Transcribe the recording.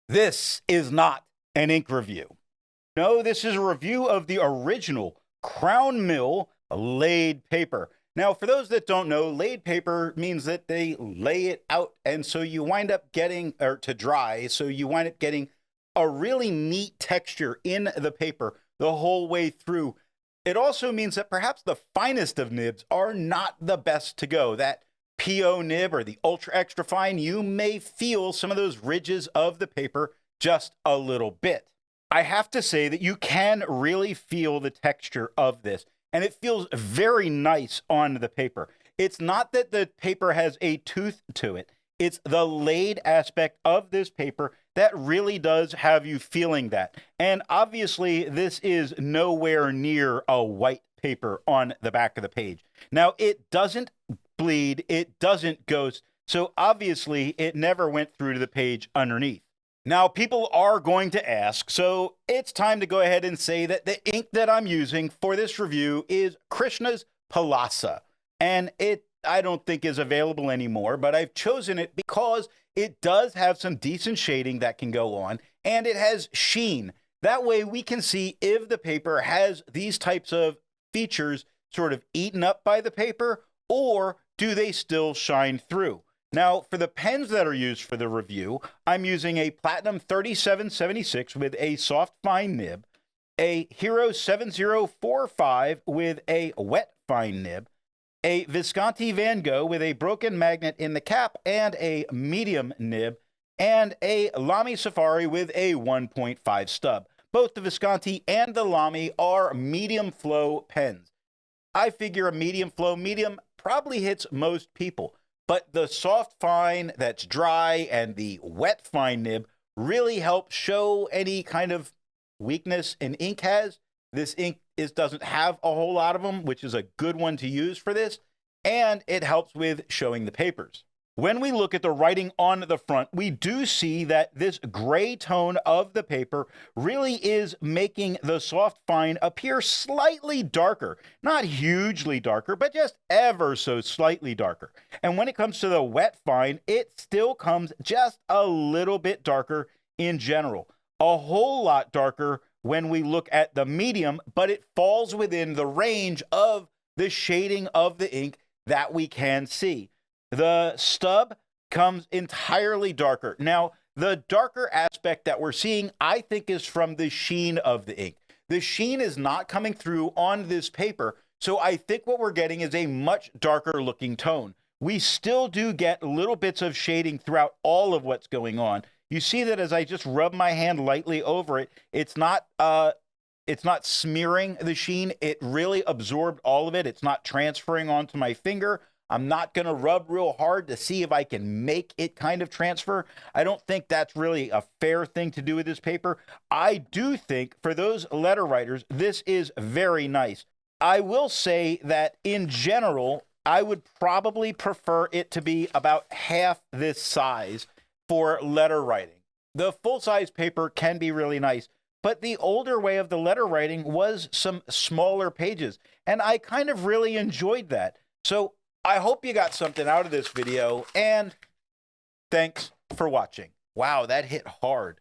This is not an ink review. No, this is a review of the original Crown Mill laid paper. Now, for those that don't know, laid paper means that they lay it out, and so you wind up getting, or to dry, so you wind up getting a really neat texture in the paper the whole way through. It also means that perhaps the finest of nibs are not the best to go. That PO nib or the ultra extra fine, you may feel some of those ridges of the paper just a little bit. I have to say that you can really feel the texture of this, and it feels very nice on the paper. It's not that the paper has a tooth to it. It's the laid aspect of this paper that really does have you feeling that. And obviously, this is nowhere near a white paper on the back of the page. Now, it doesn't bleed, it doesn't ghost, so obviously it never went through to the page underneath. Now, people are going to ask, so it's time to go ahead and say that the ink that I'm using for this review is Krishna's Palasa, and it I don't think is available anymore, but I've chosen it because it does have some decent shading that can go on, and it has sheen. That way we can see if the paper has these types of features sort of eaten up by the paper, or do they still shine through? Now, for the pens that are used for the review, I'm using a Platinum 3776 with a soft fine nib, a Hero 7045 with a wet fine nib, a Visconti Van Gogh with a broken magnet in the cap and a medium nib, and a Lamy Safari with a 1.5 stub. Both the Visconti and the Lamy are medium flow pens. I figure a medium flow medium probably hits most people, but the soft fine that's dry and the wet fine nib really help show any kind of weakness an ink has. This ink doesn't have a whole lot of them, which is a good one to use for this, and it helps with showing the papers. When we look at the writing on the front, we do see that this gray tone of the paper really is making the soft fine appear slightly darker. Not hugely darker, but just ever so slightly darker. And when it comes to the wet fine, it still comes just a little bit darker in general. A whole lot darker when we look at the medium, but it falls within the range of the shading of the ink that we can see. The stub comes entirely darker. Now, the darker aspect that we're seeing, I think, is from the sheen of the ink. The sheen is not coming through on this paper, so I think what we're getting is a much darker looking tone. We still do get little bits of shading throughout all of what's going on. You see that as I just rub my hand lightly over it, it's not smearing the sheen. It really absorbed all of it. It's not transferring onto my finger. I'm not going to rub real hard to see if I can make it kind of transfer. I don't think that's really a fair thing to do with this paper. I do think for those letter writers, this is very nice. I will say that in general, I would probably prefer it to be about half this size for letter writing. The full-size paper can be really nice, but the older way of the letter writing was some smaller pages, and I kind of really enjoyed that. So I hope you got something out of this video, and thanks for watching. Wow, that hit hard.